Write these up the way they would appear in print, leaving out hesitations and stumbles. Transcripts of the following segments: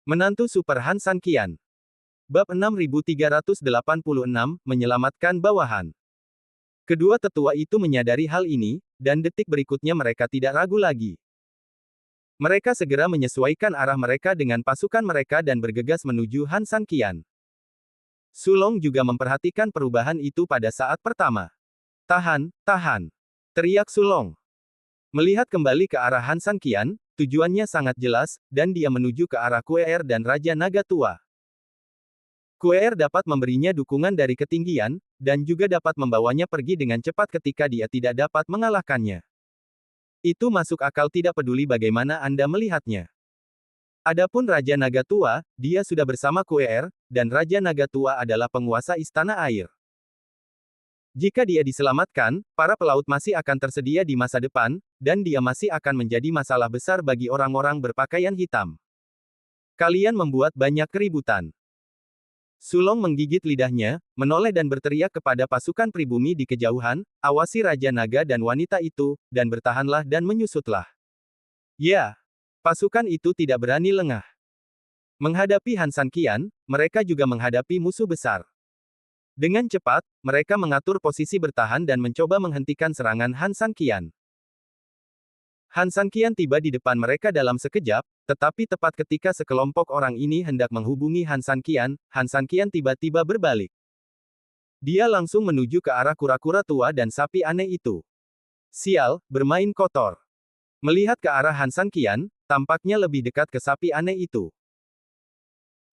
Menantu Super Han San Qian. Bab 6386, menyelamatkan bawahan. Kedua tetua itu menyadari hal ini, dan detik berikutnya mereka tidak ragu lagi. Mereka segera menyesuaikan arah mereka dengan pasukan mereka dan bergegas menuju Han San Qian. Sulong juga memperhatikan perubahan itu pada saat pertama. Tahan, tahan! Teriak Sulong. Melihat kembali ke arah Han San Qian, tujuannya sangat jelas, dan dia menuju ke arah Kue'er dan Raja Naga Tua. Kue'er dapat memberinya dukungan dari ketinggian, dan juga dapat membawanya pergi dengan cepat ketika dia tidak dapat mengalahkannya. Itu masuk akal tidak peduli bagaimana Anda melihatnya. Adapun Raja Naga Tua, dia sudah bersama Kue'er, dan Raja Naga Tua adalah penguasa Istana Air. Jika dia diselamatkan, para pelaut masih akan tersedia di masa depan, dan dia masih akan menjadi masalah besar bagi orang-orang berpakaian hitam. Kalian membuat banyak keributan. Sulong menggigit lidahnya, menoleh dan berteriak kepada pasukan pribumi di kejauhan, awasi Raja Naga dan wanita itu, dan bertahanlah dan menyusutlah. Ya! Pasukan itu tidak berani lengah. Menghadapi Han San Qian, mereka juga menghadapi musuh besar. Dengan cepat, mereka mengatur posisi bertahan dan mencoba menghentikan serangan Han San Qian. Han San Qian tiba di depan mereka dalam sekejap, tetapi tepat ketika sekelompok orang ini hendak menghubungi Han San Qian tiba-tiba berbalik. Dia langsung menuju ke arah kura-kura tua dan sapi aneh itu. Sial, bermain kotor. Melihat ke arah Han San Qian, tampaknya lebih dekat ke sapi aneh itu.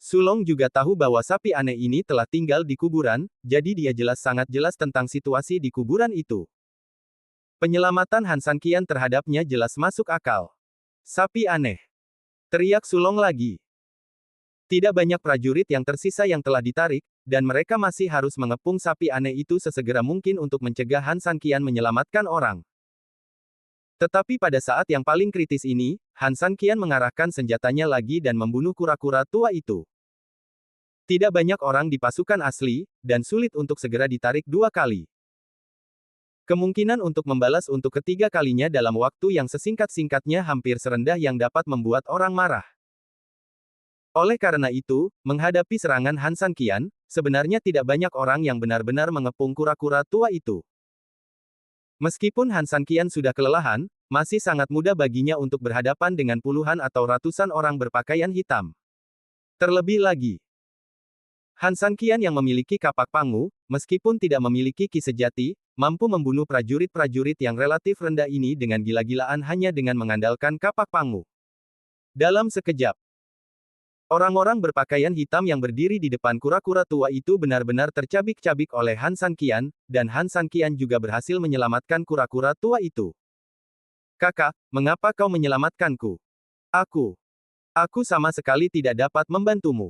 Sulong juga tahu bahwa sapi aneh ini telah tinggal di kuburan, jadi dia sangat jelas tentang situasi di kuburan itu. Penyelamatan Han San Qian terhadapnya jelas masuk akal. Sapi aneh. Teriak Sulong lagi. Tidak banyak prajurit yang tersisa yang telah ditarik, dan mereka masih harus mengepung sapi aneh itu sesegera mungkin untuk mencegah Han San Qian menyelamatkan orang. Tetapi pada saat yang paling kritis ini, Han San Qian mengarahkan senjatanya lagi dan membunuh kura-kura tua itu. Tidak banyak orang di pasukan asli, dan sulit untuk segera ditarik dua kali. Kemungkinan untuk membalas untuk ketiga kalinya dalam waktu yang sesingkat-singkatnya hampir serendah yang dapat membuat orang marah. Oleh karena itu, menghadapi serangan Han San Qian, sebenarnya tidak banyak orang yang benar-benar mengepung kura-kura tua itu. Meskipun Han San Qian sudah kelelahan, masih sangat mudah baginya untuk berhadapan dengan puluhan atau ratusan orang berpakaian hitam. Terlebih lagi, Han San Qian yang memiliki kapak pangu, meskipun tidak memiliki ki sejati, mampu membunuh prajurit-prajurit yang relatif rendah ini dengan gila-gilaan hanya dengan mengandalkan kapak pangu. Dalam sekejap, orang-orang berpakaian hitam yang berdiri di depan kura-kura tua itu benar-benar tercabik-cabik oleh Han San Qian, dan Han San Qian juga berhasil menyelamatkan kura-kura tua itu. Kakak, mengapa kau menyelamatkanku? Aku sama sekali tidak dapat membantumu.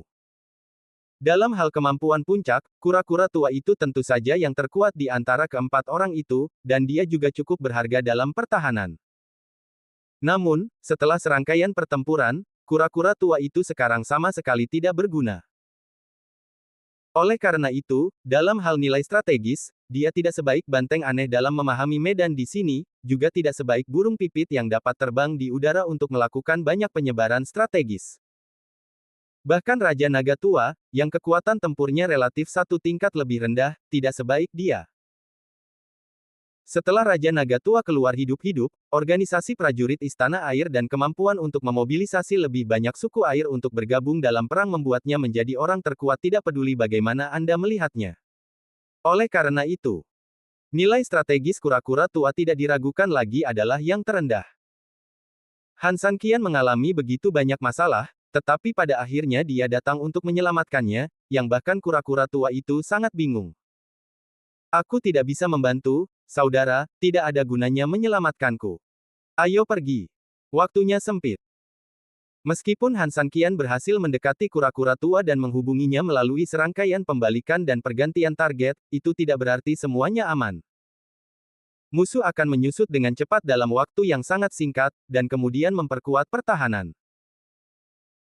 Dalam hal kemampuan puncak, kura-kura tua itu tentu saja yang terkuat di antara keempat orang itu, dan dia juga cukup berharga dalam pertahanan. Namun, setelah serangkaian pertempuran, kura-kura tua itu sekarang sama sekali tidak berguna. Oleh karena itu, dalam hal nilai strategis, dia tidak sebaik banteng aneh dalam memahami medan di sini, juga tidak sebaik burung pipit yang dapat terbang di udara untuk melakukan banyak penyebaran strategis. Bahkan Raja Naga Tua, yang kekuatan tempurnya relatif satu tingkat lebih rendah, tidak sebaik dia. Setelah Raja Naga Tua keluar hidup-hidup, organisasi prajurit Istana Air dan kemampuan untuk memobilisasi lebih banyak suku air untuk bergabung dalam perang membuatnya menjadi orang terkuat tidak peduli bagaimana Anda melihatnya. Oleh karena itu, nilai strategis kura-kura tua tidak diragukan lagi adalah yang terendah. Han San Qian mengalami begitu banyak masalah, tetapi pada akhirnya dia datang untuk menyelamatkannya, yang bahkan kura-kura tua itu sangat bingung. Aku tidak bisa membantu, saudara, tidak ada gunanya menyelamatkanku. Ayo pergi. Waktunya sempit. Meskipun Han San Qian berhasil mendekati kura-kura tua dan menghubunginya melalui serangkaian pembalikan dan pergantian target, itu tidak berarti semuanya aman. Musuh akan menyusut dengan cepat dalam waktu yang sangat singkat, dan kemudian memperkuat pertahanan.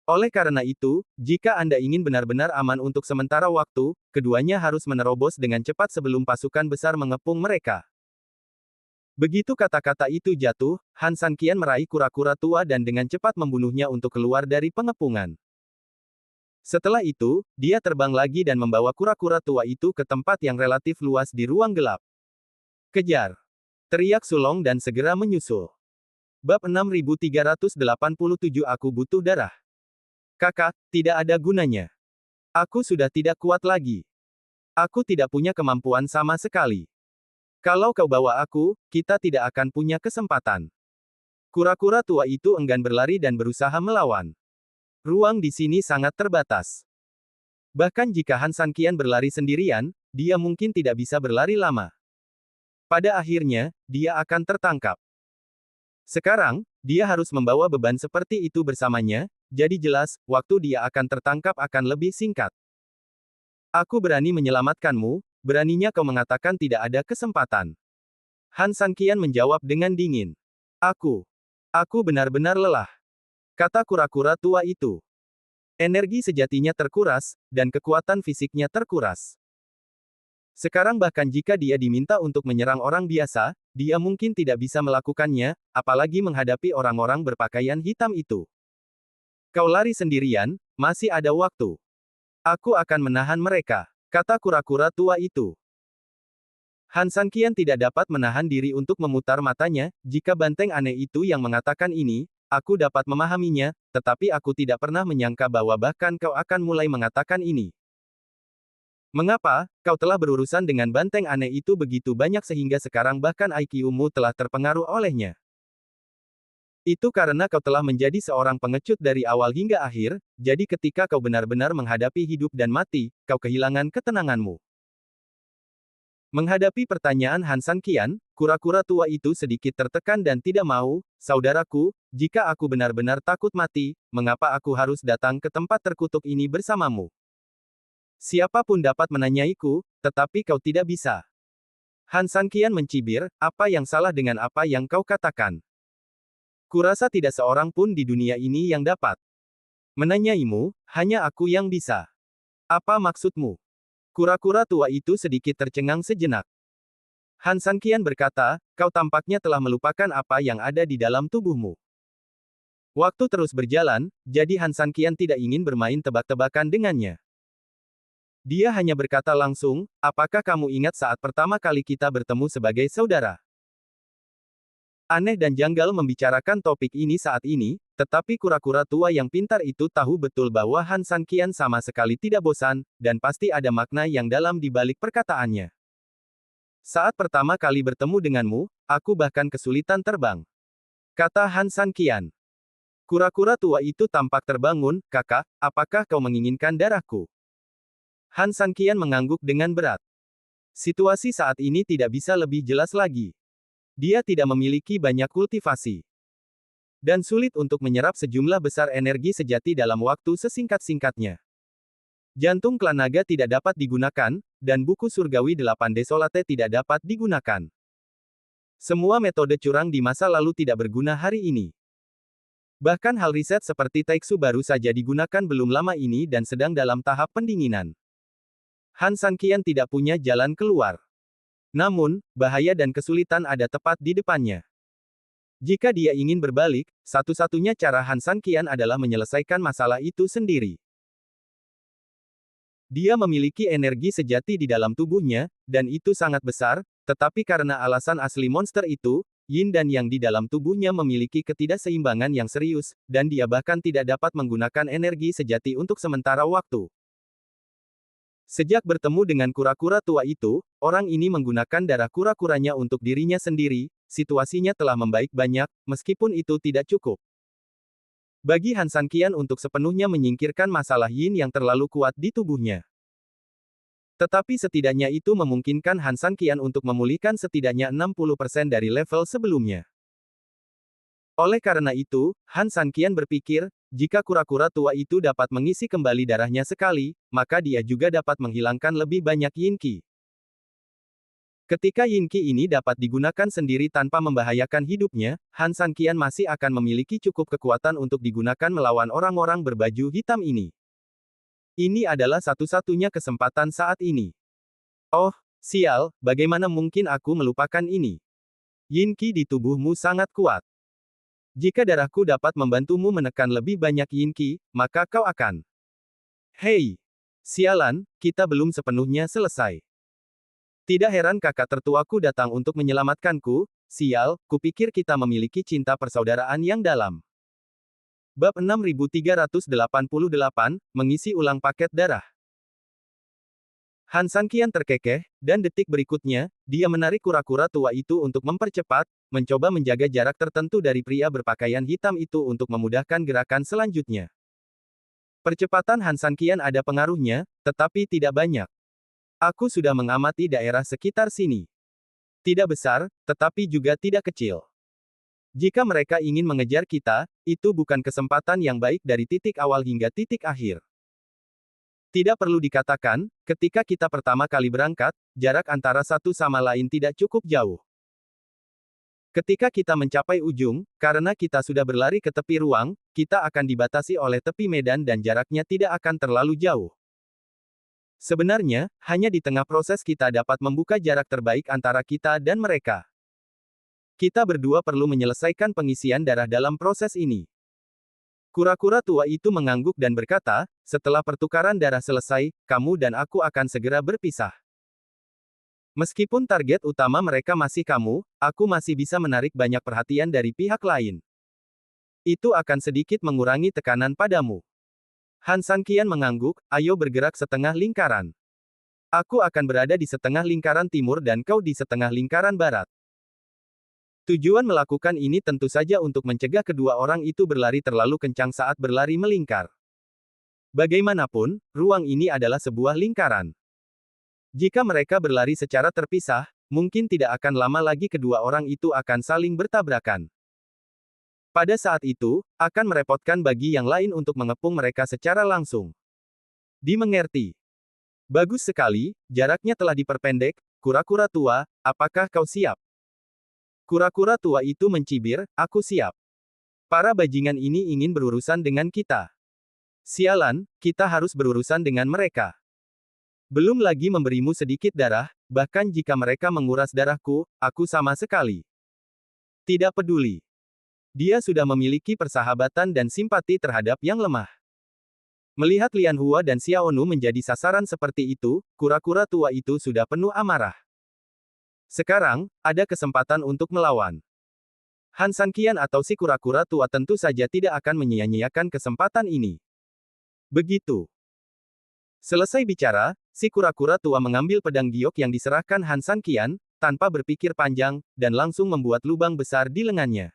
Oleh karena itu, jika Anda ingin benar-benar aman untuk sementara waktu, keduanya harus menerobos dengan cepat sebelum pasukan besar mengepung mereka. Begitu kata-kata itu jatuh, Han San Qian meraih kura-kura tua dan dengan cepat membunuhnya untuk keluar dari pengepungan. Setelah itu, dia terbang lagi dan membawa kura-kura tua itu ke tempat yang relatif luas di ruang gelap. Kejar! Teriak Sulong dan segera menyusul. Bab 6387 Aku butuh darah. Kakak, tidak ada gunanya. Aku sudah tidak kuat lagi. Aku tidak punya kemampuan sama sekali. Kalau kau bawa aku, kita tidak akan punya kesempatan. Kura-kura tua itu enggan berlari dan berusaha melawan. Ruang di sini sangat terbatas. Bahkan jika Han Sanqian berlari sendirian, dia mungkin tidak bisa berlari lama. Pada akhirnya, dia akan tertangkap. Sekarang, dia harus membawa beban seperti itu bersamanya, jadi jelas, waktu dia akan tertangkap akan lebih singkat. Aku berani menyelamatkanmu, beraninya kau mengatakan tidak ada kesempatan. Han Sanqian menjawab dengan dingin. Aku benar-benar lelah. Kata kura-kura tua itu. Energi sejatinya terkuras, dan kekuatan fisiknya terkuras. Sekarang bahkan jika dia diminta untuk menyerang orang biasa, dia mungkin tidak bisa melakukannya, apalagi menghadapi orang-orang berpakaian hitam itu. Kau lari sendirian, masih ada waktu. Aku akan menahan mereka, kata kura-kura tua itu. Han Sanqian tidak dapat menahan diri untuk memutar matanya, jika banteng aneh itu yang mengatakan ini, aku dapat memahaminya, tetapi aku tidak pernah menyangka bahwa bahkan kau akan mulai mengatakan ini. Mengapa, kau telah berurusan dengan banteng aneh itu begitu banyak sehingga sekarang bahkan IQ-mu telah terpengaruh olehnya? Itu karena kau telah menjadi seorang pengecut dari awal hingga akhir, jadi ketika kau benar-benar menghadapi hidup dan mati, kau kehilangan ketenanganmu. Menghadapi pertanyaan Han Sanqian, kura-kura tua itu sedikit tertekan dan tidak mau, saudaraku, jika aku benar-benar takut mati, mengapa aku harus datang ke tempat terkutuk ini bersamamu? Siapapun dapat menanyaiku, tetapi kau tidak bisa. Han Sanqian mencibir, apa yang salah dengan apa yang kau katakan? Kurasa tidak seorang pun di dunia ini yang dapat menanyaimu, hanya aku yang bisa. Apa maksudmu? Kura-kura tua itu sedikit tercengang sejenak. Han Sanqian berkata, kau tampaknya telah melupakan apa yang ada di dalam tubuhmu. Waktu terus berjalan, jadi Han Sanqian tidak ingin bermain tebak-tebakan dengannya. Dia hanya berkata langsung, apakah kamu ingat saat pertama kali kita bertemu sebagai saudara? Aneh dan janggal membicarakan topik ini saat ini, tetapi kura-kura tua yang pintar itu tahu betul bahwa Han Sanqian sama sekali tidak bosan, dan pasti ada makna yang dalam di balik perkataannya. Saat pertama kali bertemu denganmu, aku bahkan kesulitan terbang. Kata Han Sanqian. Kura-kura tua itu tampak terbangun, kakak, apakah kau menginginkan darahku? Han Sanqian mengangguk dengan berat. Situasi saat ini tidak bisa lebih jelas lagi. Dia tidak memiliki banyak kultivasi. Dan sulit untuk menyerap sejumlah besar energi sejati dalam waktu sesingkat-singkatnya. Jantung klan naga tidak dapat digunakan, dan buku surgawi 8 Desolate tidak dapat digunakan. Semua metode curang di masa lalu tidak berguna hari ini. Bahkan hal riset seperti Taiksu baru saja digunakan belum lama ini dan sedang dalam tahap pendinginan. Han Sanqian tidak punya jalan keluar. Namun, bahaya dan kesulitan ada tepat di depannya. Jika dia ingin berbalik, satu-satunya cara Han Sanqian adalah menyelesaikan masalah itu sendiri. Dia memiliki energi sejati di dalam tubuhnya, dan itu sangat besar, tetapi karena alasan asli monster itu, Yin dan Yang di dalam tubuhnya memiliki ketidakseimbangan yang serius, dan dia bahkan tidak dapat menggunakan energi sejati untuk sementara waktu. Sejak bertemu dengan kura-kura tua itu, orang ini menggunakan darah kura-kuranya untuk dirinya sendiri, situasinya telah membaik banyak, meskipun itu tidak cukup. Bagi Han Sanqian untuk sepenuhnya menyingkirkan masalah Yin yang terlalu kuat di tubuhnya. Tetapi setidaknya itu memungkinkan Han Sanqian untuk memulihkan setidaknya 60% dari level sebelumnya. Oleh karena itu, Han Sanqian berpikir, jika kura-kura tua itu dapat mengisi kembali darahnya sekali, maka dia juga dapat menghilangkan lebih banyak Yin Qi. Ketika Yin Qi ini dapat digunakan sendiri tanpa membahayakan hidupnya, Han Sanqian masih akan memiliki cukup kekuatan untuk digunakan melawan orang-orang berbaju hitam ini. Ini adalah satu-satunya kesempatan saat ini. Oh, sial, bagaimana mungkin aku melupakan ini? Yin Qi di tubuhmu sangat kuat. Jika darahku dapat membantumu menekan lebih banyak Yin Qi, maka kau akan. Hei! Sialan, kita belum sepenuhnya selesai. Tidak heran kakak tertuaku datang untuk menyelamatkanku, sial, kupikir kita memiliki cinta persaudaraan yang dalam. Bab 6388, mengisi ulang paket darah. Han Sanqian terkekeh, dan detik berikutnya, dia menarik kura-kura tua itu untuk mempercepat, mencoba menjaga jarak tertentu dari pria berpakaian hitam itu untuk memudahkan gerakan selanjutnya. Percepatan Han Sanqian ada pengaruhnya, tetapi tidak banyak. Aku sudah mengamati daerah sekitar sini. Tidak besar, tetapi juga tidak kecil. Jika mereka ingin mengejar kita, itu bukan kesempatan yang baik dari titik awal hingga titik akhir. Tidak perlu dikatakan, ketika kita pertama kali berangkat, jarak antara satu sama lain tidak cukup jauh. Ketika kita mencapai ujung, karena kita sudah berlari ke tepi ruang, kita akan dibatasi oleh tepi medan dan jaraknya tidak akan terlalu jauh. Sebenarnya, hanya di tengah proses kita dapat membuka jarak terbaik antara kita dan mereka. Kita berdua perlu menyelesaikan pengisian darah dalam proses ini. Kura-kura tua itu mengangguk dan berkata, setelah pertukaran darah selesai, kamu dan aku akan segera berpisah. Meskipun target utama mereka masih kamu, aku masih bisa menarik banyak perhatian dari pihak lain. Itu akan sedikit mengurangi tekanan padamu. Han Sanqian mengangguk, ayo bergerak setengah lingkaran. Aku akan berada di setengah lingkaran timur dan kau di setengah lingkaran barat. Tujuan melakukan ini tentu saja untuk mencegah kedua orang itu berlari terlalu kencang saat berlari melingkar. Bagaimanapun, ruang ini adalah sebuah lingkaran. Jika mereka berlari secara terpisah, mungkin tidak akan lama lagi kedua orang itu akan saling bertabrakan. Pada saat itu, akan merepotkan bagi yang lain untuk mengepung mereka secara langsung. Dimengerti. Bagus sekali, jaraknya telah diperpendek, kura-kura tua, apakah kau siap? Kura-kura tua itu mencibir, aku siap. Para bajingan ini ingin berurusan dengan kita. Sialan, kita harus berurusan dengan mereka. Belum lagi memberimu sedikit darah, bahkan jika mereka menguras darahku, aku sama sekali tidak peduli. Dia sudah memiliki persahabatan dan simpati terhadap yang lemah. Melihat Lian Hua dan Xiaonu menjadi sasaran seperti itu, kura-kura tua itu sudah penuh amarah. Sekarang, ada kesempatan untuk melawan. Han Sanqian atau si kura-kura tua tentu saja tidak akan menyia-nyiakan kesempatan ini. Begitu. Selesai bicara, si kura-kura tua mengambil pedang giok yang diserahkan Han Sanqian, tanpa berpikir panjang, dan langsung membuat lubang besar di lengannya.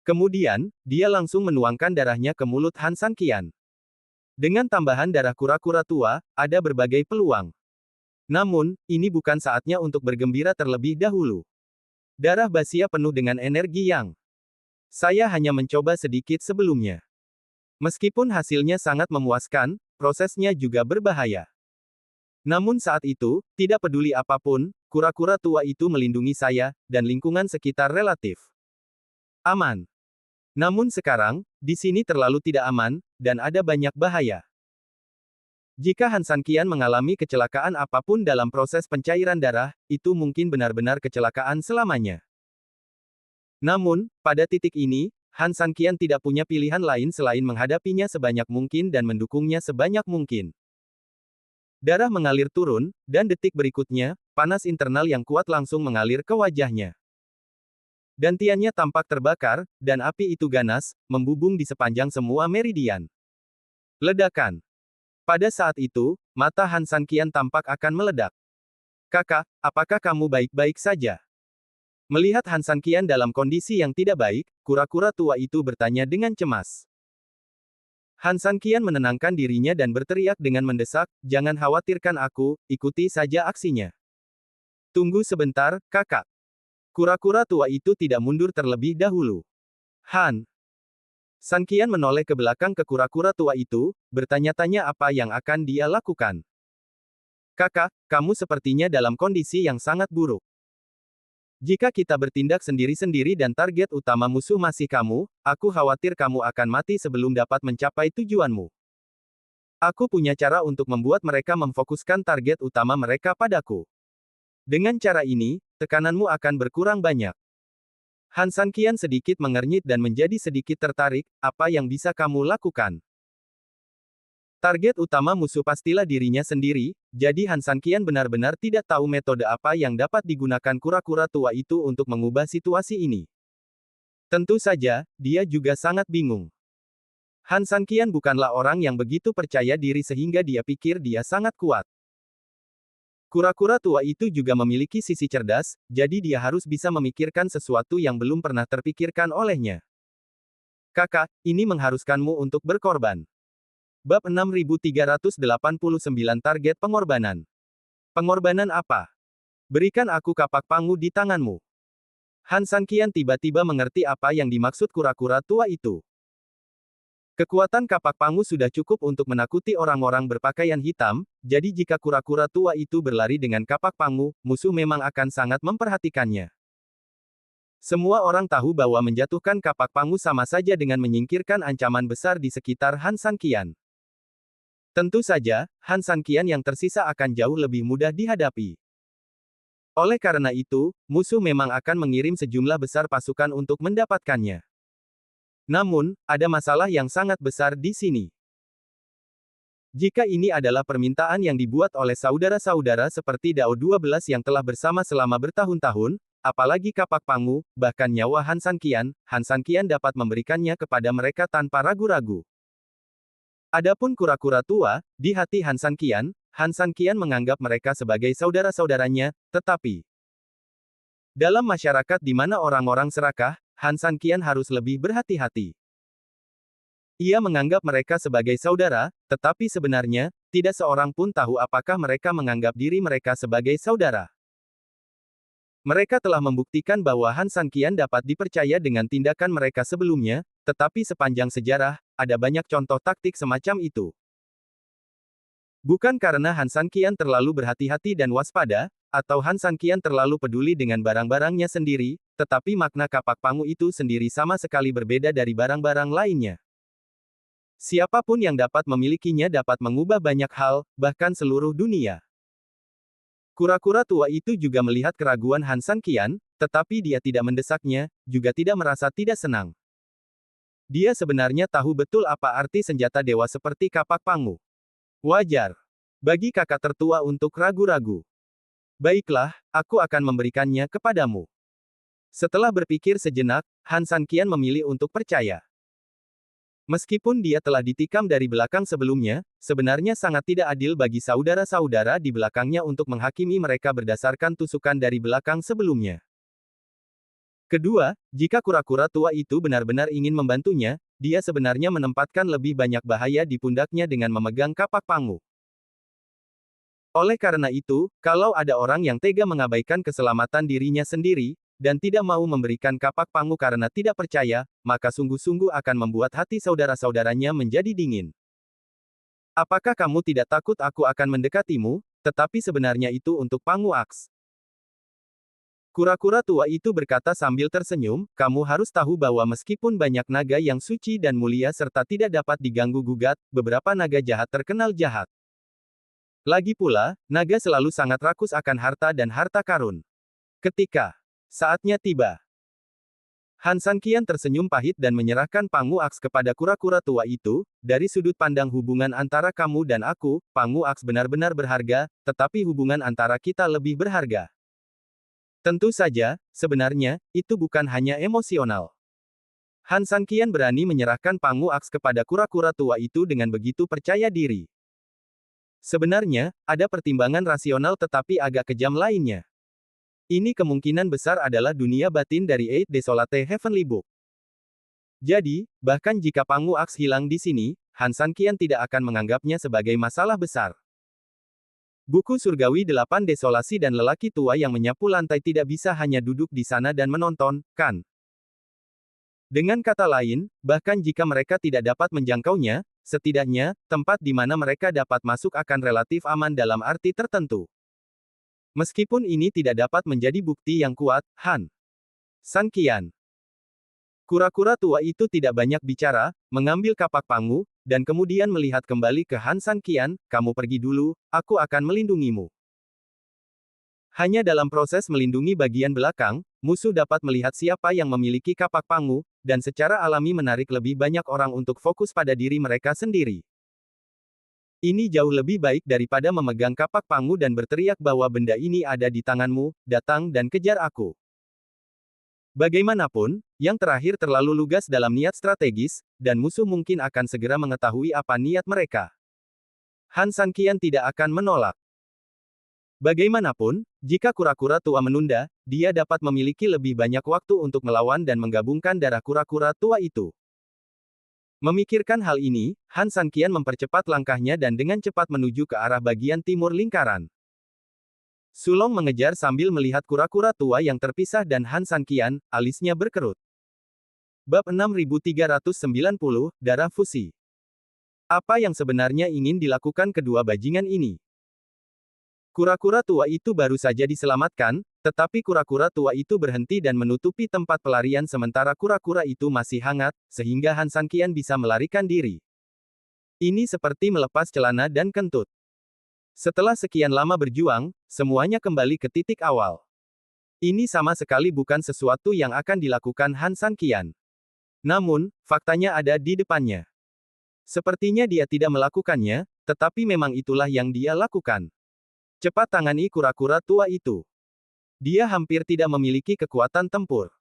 Kemudian, dia langsung menuangkan darahnya ke mulut Han Sanqian. Dengan tambahan darah kura-kura tua, ada berbagai peluang. Namun, ini bukan saatnya untuk bergembira terlebih dahulu. Darah Basia penuh dengan energi yang saya hanya mencoba sedikit sebelumnya. Meskipun hasilnya sangat memuaskan, prosesnya juga berbahaya. Namun saat itu, tidak peduli apapun, kura-kura tua itu melindungi saya, dan lingkungan sekitar relatif aman. Namun sekarang, di sini terlalu tidak aman, dan ada banyak bahaya. Jika Han Sanqian mengalami kecelakaan apapun dalam proses pencairan darah, itu mungkin benar-benar kecelakaan selamanya. Namun, pada titik ini, Han Sanqian tidak punya pilihan lain selain menghadapinya sebanyak mungkin dan mendukungnya sebanyak mungkin. Darah mengalir turun, dan detik berikutnya, panas internal yang kuat langsung mengalir ke wajahnya. Dantiannya tampak terbakar, dan api itu ganas, membubung di sepanjang semua meridian. Ledakan. Pada saat itu, mata Han Sanqian tampak akan meledak. Kakak, apakah kamu baik-baik saja? Melihat Han Sanqian dalam kondisi yang tidak baik, kura-kura tua itu bertanya dengan cemas. Han Sanqian menenangkan dirinya dan berteriak dengan mendesak, jangan khawatirkan aku, ikuti saja aksinya. Tunggu sebentar, kakak. Kura-kura tua itu tidak mundur terlebih dahulu. Han Sanqian menoleh ke belakang ke kura-kura tua itu, bertanya-tanya apa yang akan dia lakukan. Kakak, kamu sepertinya dalam kondisi yang sangat buruk. Jika kita bertindak sendiri-sendiri dan target utama musuh masih kamu, aku khawatir kamu akan mati sebelum dapat mencapai tujuanmu. Aku punya cara untuk membuat mereka memfokuskan target utama mereka padaku. Dengan cara ini, tekananmu akan berkurang banyak. Han Sanqian sedikit mengernyit dan menjadi sedikit tertarik, apa yang bisa kamu lakukan? Target utama musuh pastilah dirinya sendiri, jadi Han Sanqian benar-benar tidak tahu metode apa yang dapat digunakan kura-kura tua itu untuk mengubah situasi ini. Tentu saja, dia juga sangat bingung. Han Sanqian bukanlah orang yang begitu percaya diri sehingga dia pikir dia sangat kuat. Kura-kura tua itu juga memiliki sisi cerdas, jadi dia harus bisa memikirkan sesuatu yang belum pernah terpikirkan olehnya. Kakak, ini mengharuskanmu untuk berkorban. Bab 6389 Target Pengorbanan. Pengorbanan apa? Berikan aku kapak pangu di tanganmu. Han Sanqian tiba-tiba mengerti apa yang dimaksud kura-kura tua itu. Kekuatan kapak pangu sudah cukup untuk menakuti orang-orang berpakaian hitam, jadi jika kura-kura tua itu berlari dengan kapak pangu, musuh memang akan sangat memperhatikannya. Semua orang tahu bahwa menjatuhkan kapak pangu sama saja dengan menyingkirkan ancaman besar di sekitar Han Sanqian. Tentu saja, Han Sanqian yang tersisa akan jauh lebih mudah dihadapi. Oleh karena itu, musuh memang akan mengirim sejumlah besar pasukan untuk mendapatkannya. Namun, ada masalah yang sangat besar di sini. Jika ini adalah permintaan yang dibuat oleh saudara-saudara seperti Dao 12 yang telah bersama selama bertahun-tahun, apalagi kapak pangu, bahkan nyawa Han Sanqian dapat memberikannya kepada mereka tanpa ragu-ragu. Adapun kura-kura tua, di hati Han Sanqian menganggap mereka sebagai saudara-saudaranya, tetapi dalam masyarakat di mana orang-orang serakah, Han Sanqian harus lebih berhati-hati. Ia menganggap mereka sebagai saudara, tetapi sebenarnya, tidak seorang pun tahu apakah mereka menganggap diri mereka sebagai saudara. Mereka telah membuktikan bahwa Han Sanqian dapat dipercaya dengan tindakan mereka sebelumnya, tetapi sepanjang sejarah, ada banyak contoh taktik semacam itu. Bukan karena Han Sanqian terlalu berhati-hati dan waspada, atau Han Sanqian terlalu peduli dengan barang-barangnya sendiri, tetapi makna kapak pangu itu sendiri sama sekali berbeda dari barang-barang lainnya. Siapapun yang dapat memilikinya dapat mengubah banyak hal, bahkan seluruh dunia. Kura-kura tua itu juga melihat keraguan Han Sanqian, tetapi dia tidak mendesaknya, juga tidak merasa tidak senang. Dia sebenarnya tahu betul apa arti senjata dewa seperti kapak pangu. Wajar bagi kakak tertua untuk ragu-ragu. Baiklah, aku akan memberikannya kepadamu. Setelah berpikir sejenak, Han Sanqian memilih untuk percaya. Meskipun dia telah ditikam dari belakang sebelumnya, sebenarnya sangat tidak adil bagi saudara-saudara di belakangnya untuk menghakimi mereka berdasarkan tusukan dari belakang sebelumnya. Kedua, jika kura-kura tua itu benar-benar ingin membantunya, dia sebenarnya menempatkan lebih banyak bahaya di pundaknya dengan memegang kapak pangu. Oleh karena itu, kalau ada orang yang tega mengabaikan keselamatan dirinya sendiri, dan tidak mau memberikan kapak pangu karena tidak percaya, maka sungguh-sungguh akan membuat hati saudara-saudaranya menjadi dingin. Apakah kamu tidak takut aku akan mendekatimu, tetapi sebenarnya itu untuk pangu aks? Kura-kura tua itu berkata sambil tersenyum, kamu harus tahu bahwa meskipun banyak naga yang suci dan mulia serta tidak dapat diganggu-gugat, beberapa naga jahat terkenal jahat. Lagi pula, naga selalu sangat rakus akan harta dan harta karun. Ketika saatnya tiba, Han Sanqian tersenyum pahit dan menyerahkan pangu aks kepada kura-kura tua itu. Dari sudut pandang hubungan antara kamu dan aku, pangu aks benar-benar berharga, tetapi hubungan antara kita lebih berharga. Tentu saja, sebenarnya, itu bukan hanya emosional. Han Sanqian berani menyerahkan pangu aks kepada kura-kura tua itu dengan begitu percaya diri. Sebenarnya, ada pertimbangan rasional tetapi agak kejam lainnya. Ini kemungkinan besar adalah dunia batin dari Eight Desolate Heavenly Book. Jadi, bahkan jika pangu aks hilang di sini, Han Sanqian tidak akan menganggapnya sebagai masalah besar. Buku surgawi 8 Desolasi dan lelaki tua yang menyapu lantai tidak bisa hanya duduk di sana dan menonton, kan? Dengan kata lain, bahkan jika mereka tidak dapat menjangkaunya, setidaknya, tempat di mana mereka dapat masuk akan relatif aman dalam arti tertentu. Meskipun ini tidak dapat menjadi bukti yang kuat, Han Sanqian. Kura-kura tua itu tidak banyak bicara, mengambil kapak pangu, dan kemudian melihat kembali ke Han Sanqian, kamu pergi dulu, aku akan melindungimu. Hanya dalam proses melindungi bagian belakang, musuh dapat melihat siapa yang memiliki kapak pangu, dan secara alami menarik lebih banyak orang untuk fokus pada diri mereka sendiri. Ini jauh lebih baik daripada memegang kapak pangu dan berteriak bahwa benda ini ada di tanganmu, datang dan kejar aku. Bagaimanapun, yang terakhir terlalu lugas dalam niat strategis, dan musuh mungkin akan segera mengetahui apa niat mereka. Han Sanqian tidak akan menolak. Bagaimanapun, jika kura-kura tua menunda, dia dapat memiliki lebih banyak waktu untuk melawan dan menggabungkan darah kura-kura tua itu. Memikirkan hal ini, Han Sanqian mempercepat langkahnya dan dengan cepat menuju ke arah bagian timur lingkaran. Sulong mengejar sambil melihat kura-kura tua yang terpisah dan Han Sanqian, alisnya berkerut. Bab 6390, Darah Fusi. Apa yang sebenarnya ingin dilakukan kedua bajingan ini? Kura-kura tua itu baru saja diselamatkan, tetapi kura-kura tua itu berhenti dan menutupi tempat pelarian sementara kura-kura itu masih hangat, sehingga Han Sanqian bisa melarikan diri. Ini seperti melepas celana dan kentut. Setelah sekian lama berjuang, semuanya kembali ke titik awal. Ini sama sekali bukan sesuatu yang akan dilakukan Han Sanqian. Namun, faktanya ada di depannya. Sepertinya dia tidak melakukannya, tetapi memang itulah yang dia lakukan. Cepat tangani kura-kura tua itu. Dia hampir tidak memiliki kekuatan tempur.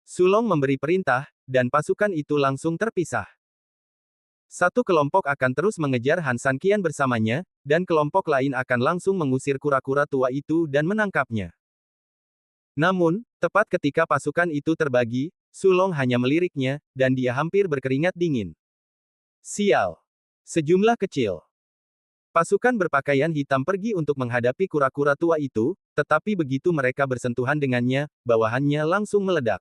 Sulong memberi perintah, dan pasukan itu langsung terpisah. Satu kelompok akan terus mengejar Han Sanqian bersamanya, dan kelompok lain akan langsung mengusir kura-kura tua itu dan menangkapnya. Namun, tepat ketika pasukan itu terbagi, Sulong hanya meliriknya, dan dia hampir berkeringat dingin. Sial! Sejumlah kecil pasukan berpakaian hitam pergi untuk menghadapi kura-kura tua itu, tetapi begitu mereka bersentuhan dengannya, bawahannya langsung meledak.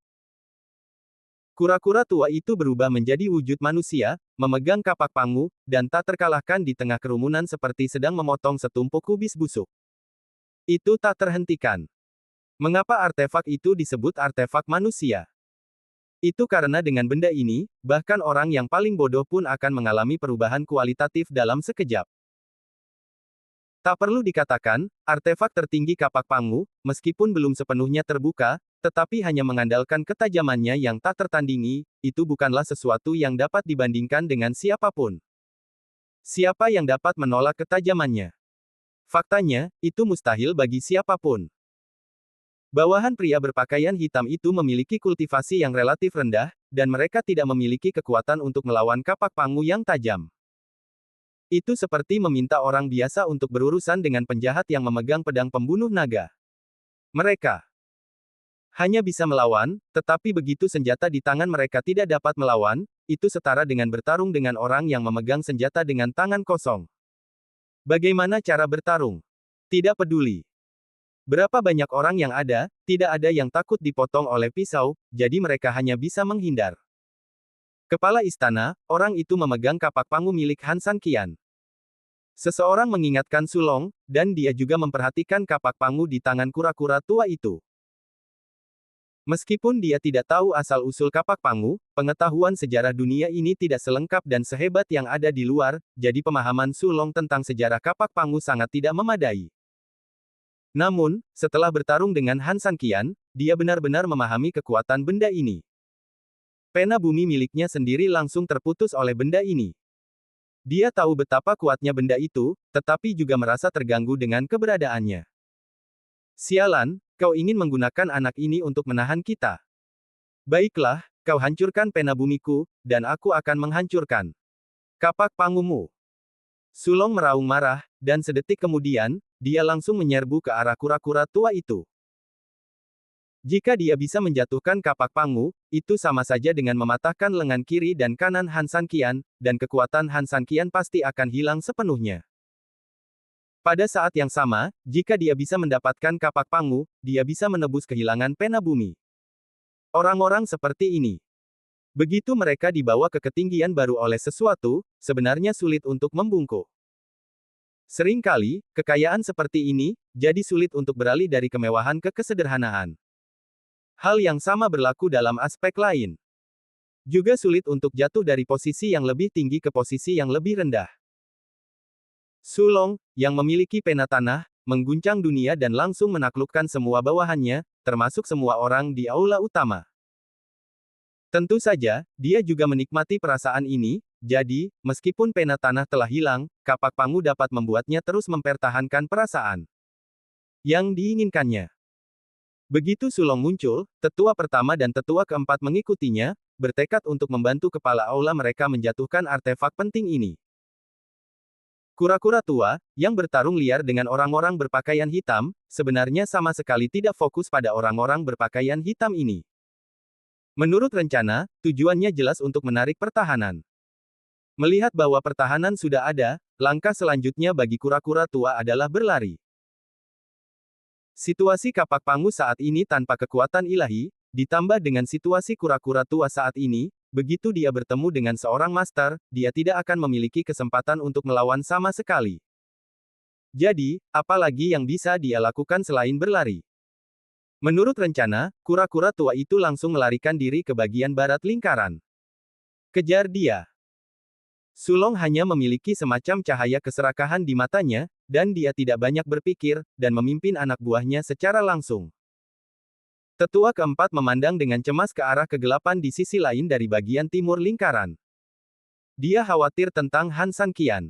Kura-kura tua itu berubah menjadi wujud manusia, memegang kapak pangu, dan tak terkalahkan di tengah kerumunan seperti sedang memotong setumpuk kubis busuk. Itu tak terhentikan. Mengapa artefak itu disebut artefak manusia? Itu karena dengan benda ini, bahkan orang yang paling bodoh pun akan mengalami perubahan kualitatif dalam sekejap. Tak perlu dikatakan, artefak tertinggi kapak pangu, meskipun belum sepenuhnya terbuka, tetapi hanya mengandalkan ketajamannya yang tak tertandingi, itu bukanlah sesuatu yang dapat dibandingkan dengan siapapun. Siapa yang dapat menolak ketajamannya? Faktanya, itu mustahil bagi siapapun. Bawahan pria berpakaian hitam itu memiliki kultivasi yang relatif rendah, dan mereka tidak memiliki kekuatan untuk melawan kapak pangu yang tajam. Itu seperti meminta orang biasa untuk berurusan dengan penjahat yang memegang pedang pembunuh naga. Mereka hanya bisa melawan, tetapi begitu senjata di tangan mereka tidak dapat melawan, itu setara dengan bertarung dengan orang yang memegang senjata dengan tangan kosong. Bagaimana cara bertarung? Tidak peduli berapa banyak orang yang ada, tidak ada yang takut dipotong oleh pisau, jadi mereka hanya bisa menghindar. Kepala istana, orang itu memegang kapak pangu milik Han Sanqian. Seseorang mengingatkan Sulong, dan dia juga memperhatikan kapak pangu di tangan kura-kura tua itu. Meskipun dia tidak tahu asal-usul kapak pangu, pengetahuan sejarah dunia ini tidak selengkap dan sehebat yang ada di luar, jadi pemahaman Sulong tentang sejarah kapak pangu sangat tidak memadai. Namun, setelah bertarung dengan Han Sanqian, dia benar-benar memahami kekuatan benda ini. Pena bumi miliknya sendiri langsung terputus oleh benda ini. Dia tahu betapa kuatnya benda itu, tetapi juga merasa terganggu dengan keberadaannya. Sialan, kau ingin menggunakan anak ini untuk menahan kita. Baiklah, kau hancurkan pena bumiku, dan aku akan menghancurkan kapak pangumu. Sulong meraung marah, dan sedetik kemudian, dia langsung menyerbu ke arah kura-kura tua itu. Jika dia bisa menjatuhkan kapak pangu, itu sama saja dengan mematahkan lengan kiri dan kanan Han Sanqian, dan kekuatan Han Sanqian pasti akan hilang sepenuhnya. Pada saat yang sama, jika dia bisa mendapatkan kapak pangu, dia bisa menebus kehilangan pena bumi. Orang-orang seperti ini. Begitu mereka dibawa ke ketinggian baru oleh sesuatu, sebenarnya sulit untuk membungkuk. Seringkali, kekayaan seperti ini, jadi sulit untuk beralih dari kemewahan ke kesederhanaan. Hal yang sama berlaku dalam aspek lain. Juga sulit untuk jatuh dari posisi yang lebih tinggi ke posisi yang lebih rendah. Sulong, yang memiliki pena tanah, mengguncang dunia dan langsung menaklukkan semua bawahannya, termasuk semua orang di aula utama. Tentu saja, dia juga menikmati perasaan ini, Jadi, meskipun pena tanah telah hilang, kapak Pangu dapat membuatnya terus mempertahankan perasaan yang diinginkannya. Begitu Sulong muncul, tetua pertama dan tetua keempat mengikutinya, bertekad untuk membantu kepala aula mereka menjatuhkan artefak penting ini. Kura-kura tua, yang bertarung liar dengan orang-orang berpakaian hitam, sebenarnya sama sekali tidak fokus pada orang-orang berpakaian hitam ini. Menurut rencana, tujuannya jelas untuk menarik pertahanan. Melihat bahwa pertahanan sudah ada, langkah selanjutnya bagi kura-kura tua adalah berlari. Situasi kapak Pangu saat ini tanpa kekuatan ilahi, ditambah dengan situasi kura-kura tua saat ini, begitu dia bertemu dengan seorang master, dia tidak akan memiliki kesempatan untuk melawan sama sekali. Jadi, apa lagi yang bisa dia lakukan selain berlari? Menurut rencana, kura-kura tua itu langsung melarikan diri ke bagian barat lingkaran. Kejar dia. Sulong hanya memiliki semacam cahaya keserakahan di matanya, dan dia tidak banyak berpikir, dan memimpin anak buahnya secara langsung. Tetua keempat memandang dengan cemas ke arah kegelapan di sisi lain dari bagian timur lingkaran. Dia khawatir tentang Han Sanqian.